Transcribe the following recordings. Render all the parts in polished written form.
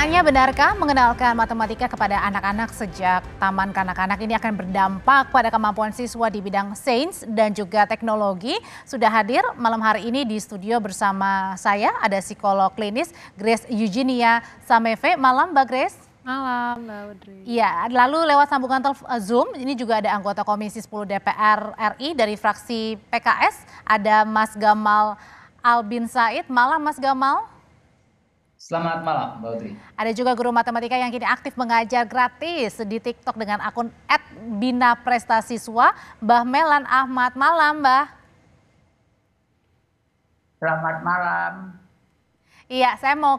Pertanyaannya, benarkah mengenalkan matematika kepada anak-anak sejak taman kanak-kanak ini akan berdampak pada kemampuan siswa di bidang sains dan juga teknologi? Sudah hadir malam hari ini di studio bersama saya ada psikolog klinis Grace Eugenia Sameve. Malam Mbak Grace. Malam Mbak Audrey. Iya, lalu lewat sambungan Zoom ini juga ada anggota Komisi 10 DPR RI dari fraksi PKS, ada Mas Gamal Albin Said. Malam Mas Gamal. Selamat malam, Mbak Audrey. Ada juga guru matematika yang kini aktif mengajar gratis di TikTok dengan akun @binaprestasiswa, Mbah Melan Ahmad. Malam, Mbah. Selamat malam. Iya, saya mau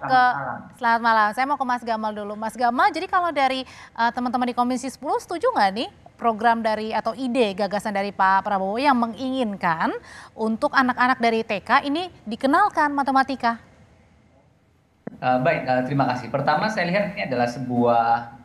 Selamat malam. Saya mau ke Mas Gamal dulu. Mas Gamal, jadi kalau dari teman-teman di Komisi 10 setuju nggak nih program dari atau ide gagasan dari Pak Prabowo yang menginginkan untuk anak-anak dari TK ini dikenalkan matematika? Baik, terima kasih. Pertama saya lihat ini adalah sebuah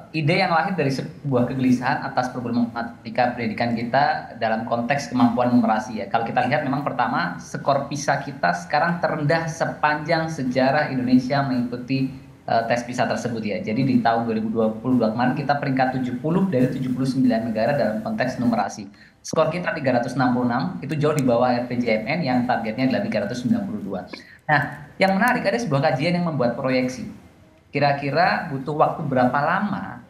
ide yang lahir dari sebuah kegelisahan atas problematika pendidikan kita dalam konteks kemampuan numerasi ya. Kalau kita lihat memang pertama skor PISA kita sekarang terendah sepanjang sejarah Indonesia mengikuti tes PISA tersebut ya. Jadi di tahun 2022 kemarin kita peringkat 70 dari 79 negara dalam konteks numerasi. Skor kita 366, itu jauh di bawah RPJMN yang targetnya adalah 392. Nah, yang menarik ada sebuah kajian yang membuat proyeksi. Kira-kira butuh waktu berapa lama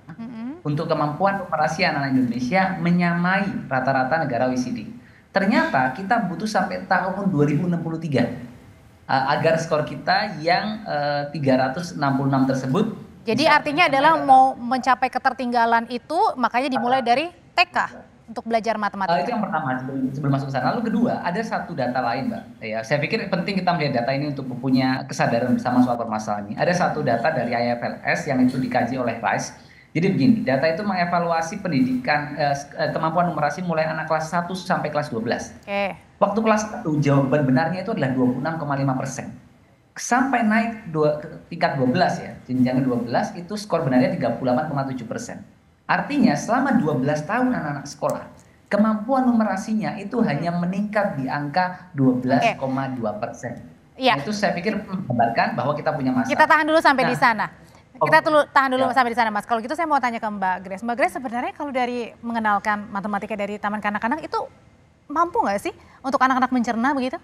untuk kemampuan numerasi anak-anak Indonesia menyamai rata-rata negara OECD. Ternyata kita butuh sampai tahun 2063 agar skor kita yang 366 tersebut. Jadi artinya adalah mau mencapai ketertinggalan itu makanya dimulai dari TK. Untuk belajar matematika. Itu yang pertama sebelum masuk ke sana. Lalu kedua, ada satu data lain, Mbak. Ya, saya pikir penting kita melihat data ini untuk punya kesadaran bersama soal permasalahan ini. Ada satu data dari IFLS yang itu dikaji oleh Rice. Jadi begini, data itu mengevaluasi pendidikan kemampuan numerasi mulai anak kelas 1 sampai kelas 12. Waktu kelas 1 jawaban benarnya itu adalah 26,5%. Sampai naik tingkat 12 ya, jenjang 12 itu skor benarnya 38,7%. Artinya selama 12 tahun anak-anak sekolah, kemampuan numerasinya itu hanya meningkat di angka 12,2%. Iya. Itu saya pikir menggambarkan bahwa kita punya masalah. Kita tahan dulu sampai di sana. Kita tahan dulu sampai di sana, Mas. Kalau gitu saya mau tanya ke Mbak Grace. Mbak Grace, sebenarnya kalau dari mengenalkan matematika dari taman kanak-kanak itu mampu nggak sih untuk anak-anak mencerna begitu?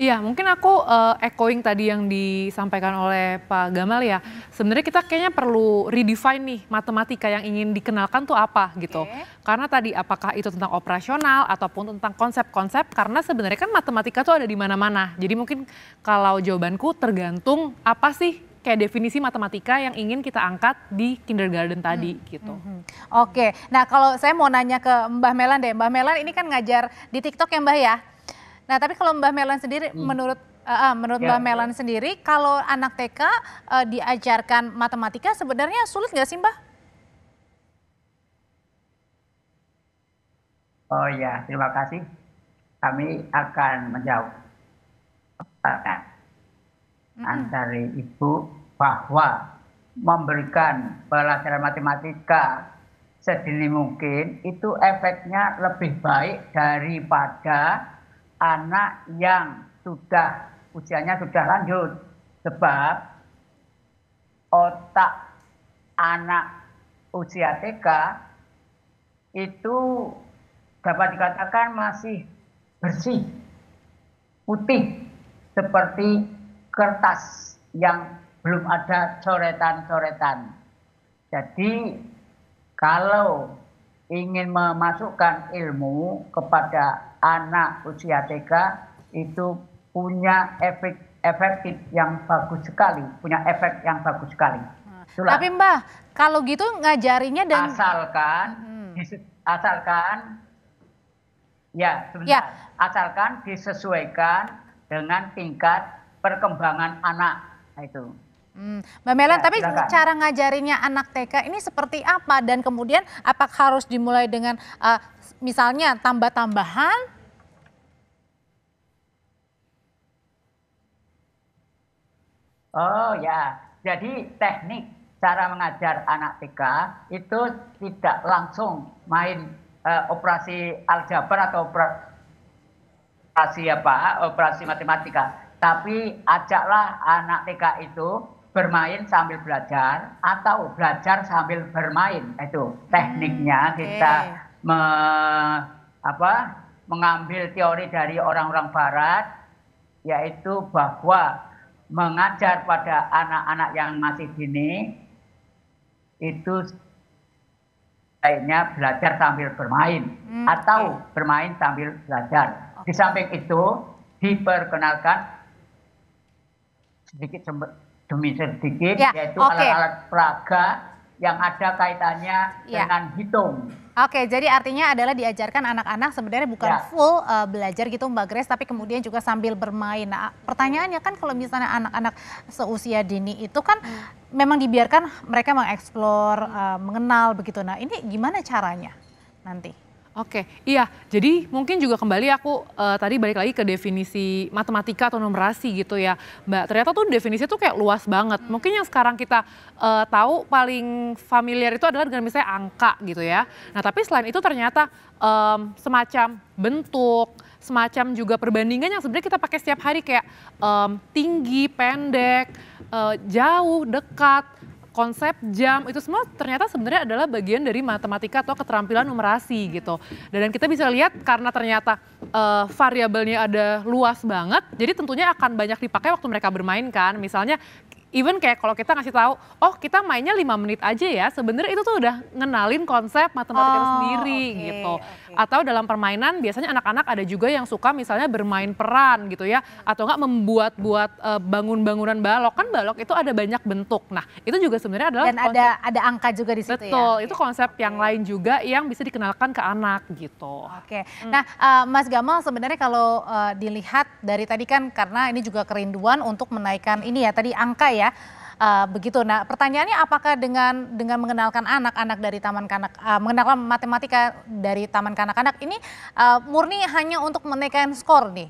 Iya, mungkin aku echoing tadi yang disampaikan oleh Pak Gamal ya. Sebenarnya kita kayaknya perlu redefine nih matematika yang ingin dikenalkan tuh apa gitu. Karena tadi apakah itu tentang operasional ataupun tentang konsep-konsep, karena sebenarnya kan matematika tuh ada di mana-mana. Jadi mungkin kalau jawabanku tergantung apa sih kayak definisi matematika yang ingin kita angkat di kindergarten tadi gitu. Oke, nah kalau saya mau nanya ke Mbah Melan deh. Mbah Melan ini kan ngajar di TikTok ya Mbah ya? Nah, tapi kalau Mbah Melan sendiri, menurut Mbah Melan sendiri, kalau anak TK diajarkan matematika sebenarnya sulit nggak sih, Mbah? Oh ya, terima kasih. Kami akan menjawab pertanyaan dari Ibu bahwa memberikan pelajaran matematika sedini mungkin itu efeknya lebih baik daripada anak yang usianya sudah lanjut, sebab otak anak usia TK itu dapat dikatakan masih bersih, putih, seperti kertas yang belum ada coretan-coretan. Jadi kalau ingin memasukkan ilmu kepada anak usia TK itu punya efektif yang bagus sekali, punya efek yang bagus sekali. Itulah. Tapi Mbah, kalau gitu ngajarinya dan asalkan disesuaikan dengan tingkat perkembangan anak itu. Mbak Melan, Ya, tapi silakan. cara ngajarinnya anak TK ini seperti apa? Dan kemudian apakah harus dimulai dengan misalnya tambah-tambahan? Oh ya, jadi teknik cara mengajar anak TK itu tidak langsung main operasi aljabar atau operasi matematika, tapi ajaklah anak TK itu bermain sambil belajar atau belajar sambil bermain. Itu tekniknya kita mengambil teori dari orang-orang barat, yaitu bahwa mengajar pada anak-anak yang masih dini itu sebaiknya belajar sambil bermain atau bermain sambil belajar. Di samping itu diperkenalkan sedikit demi sedikit, yaitu alat-alat peraga yang ada kaitannya dengan hitung. Oke, jadi artinya adalah diajarkan anak-anak sebenarnya bukan full belajar gitu Mbak Grace, tapi kemudian juga sambil bermain. Nah, pertanyaannya kan kalau misalnya anak-anak seusia dini itu kan memang dibiarkan mereka mengeksplor, mengenal begitu. Nah, ini gimana caranya nanti? Oke, iya. Jadi mungkin juga kembali aku tadi balik lagi ke definisi matematika atau numerasi gitu ya, Mbak. Ternyata tuh definisinya tuh kayak luas banget. Mungkin yang sekarang kita tahu paling familiar itu adalah dengan misalnya angka gitu ya. Nah tapi selain itu ternyata semacam bentuk, semacam juga perbandingan yang sebenarnya kita pakai setiap hari kayak tinggi, pendek, jauh, dekat. Konsep jam itu semua ternyata sebenarnya adalah bagian dari matematika atau keterampilan numerasi gitu. Dan kita bisa lihat karena ternyata variabelnya ada luas banget, jadi tentunya akan banyak dipakai waktu mereka bermain kan. Misalnya even kayak kalau kita ngasih tahu, oh kita mainnya 5 menit aja ya, sebenarnya itu tuh udah ngenalin konsep matematika itu sendiri gitu. Atau dalam permainan biasanya anak-anak ada juga yang suka misalnya bermain peran gitu ya, atau enggak membuat-buat bangun-bangunan balok. Kan balok itu ada banyak bentuk. Nah itu juga sebenarnya adalah dan ada angka juga di situ. Betul, itu konsep yang lain juga yang bisa dikenalkan ke anak gitu. Oke, nah Mas Gamal sebenarnya kalau dilihat dari tadi kan karena ini juga kerinduan untuk menaikkan ini ya tadi angka ya. Begitu. Nah, pertanyaannya apakah dengan mengenalkan anak-anak dari taman kanak, mengenalkan matematika dari taman kanak-kanak ini murni hanya untuk menaikkan skor nih?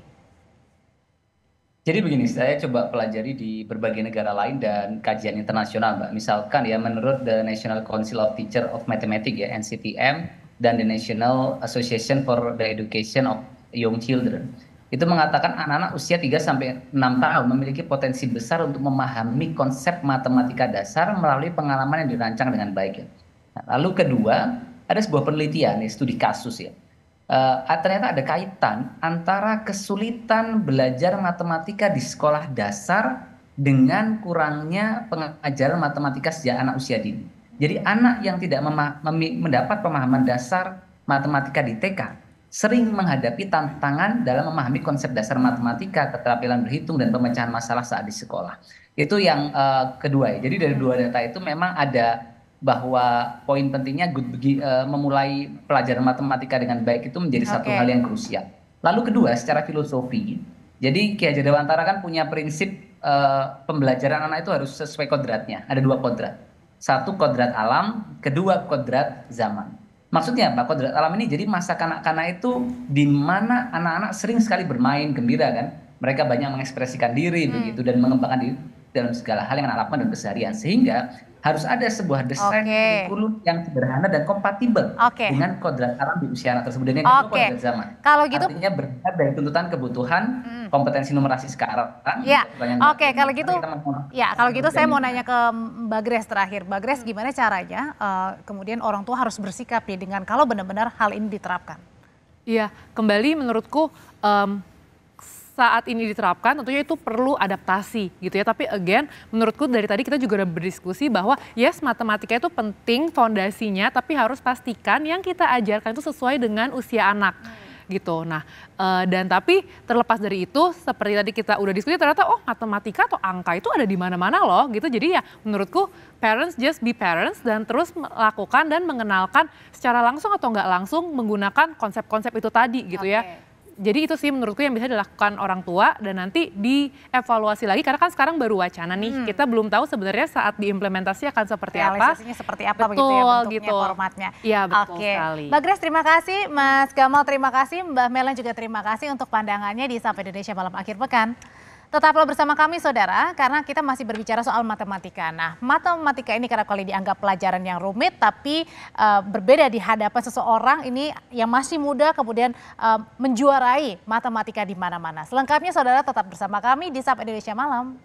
Jadi begini, saya coba pelajari di berbagai negara lain dan kajian internasional, Mbak. Misalkan ya menurut the National Council of Teachers of Mathematics ya (NCTM) dan the National Association for the Education of Young Children. Itu mengatakan anak-anak usia 3-6 tahun memiliki potensi besar untuk memahami konsep matematika dasar melalui pengalaman yang dirancang dengan baik. Ya. Nah, lalu kedua, ada sebuah penelitian, studi kasus ya. Ternyata ada kaitan antara kesulitan belajar matematika di sekolah dasar dengan kurangnya pengajaran matematika sejak anak usia dini. Jadi anak yang tidak mendapat pemahaman dasar matematika di TK sering menghadapi tantangan dalam memahami konsep dasar matematika, keterampilan berhitung, dan pemecahan masalah saat di sekolah. Itu yang kedua ya. Jadi dari dua data itu memang ada bahwa poin pentingnya memulai pelajaran matematika dengan baik itu menjadi satu hal yang krusial. Lalu kedua, secara filosofi, jadi Ki Hajar Dewantara kan punya prinsip pembelajaran anak itu harus sesuai kodratnya. Ada 2 kodrat. 1 kodrat alam, kedua kodrat zaman. Maksudnya apa? Kodrat alam ini jadi masa kanak-kanak itu di mana anak-anak sering sekali bermain gembira kan. Mereka banyak mengekspresikan diri begitu dan mengembangkan diri dalam segala hal yang anak lakukan dalam keseharian. Sehingga harus ada sebuah desain kurikulum yang sederhana dan kompatibel dengan kodrat alam di usia anak tersebut. Dan yang kedua kodrat zaman. Kalau gitu, artinya berangkat dari tuntutan kebutuhan kompetensi numerasi sekarang. Ya, kalau gitu, kalau gitu saya mau nanya ke Mbak Grace terakhir. Mbak Grace, gimana caranya kemudian orang tua harus bersikap nih dengan kalau benar-benar hal ini diterapkan? Iya, kembali menurutku saat ini diterapkan tentunya itu perlu adaptasi gitu ya. Tapi again menurutku dari tadi kita juga udah berdiskusi bahwa yes matematika itu penting fondasinya, tapi harus pastikan yang kita ajarkan itu sesuai dengan usia anak gitu. Nah dan tapi terlepas dari itu seperti tadi kita udah diskusi ternyata matematika atau angka itu ada di mana-mana loh gitu. Jadi ya menurutku parents just be parents dan terus melakukan dan mengenalkan secara langsung atau nggak langsung menggunakan konsep-konsep itu tadi gitu ya. Jadi itu sih menurutku yang bisa dilakukan orang tua dan nanti dievaluasi lagi karena kan sekarang baru wacana nih. Kita belum tahu sebenarnya saat diimplementasi akan seperti apa. Realisasinya seperti apa begitu ya bentuknya, formatnya. Iya betul sekali. Mbak Grace terima kasih, Mas Gamal terima kasih, Mbak Mela juga terima kasih untuk pandangannya di Sapa Indonesia Malam Akhir Pekan. Tetaplah bersama kami saudara, karena kita masih berbicara soal matematika. Nah, matematika ini kerap kali dianggap pelajaran yang rumit, tapi berbeda di hadapan seseorang ini yang masih muda kemudian menjuarai matematika di mana-mana. Selengkapnya saudara tetap bersama kami di Sapa Indonesia Malam.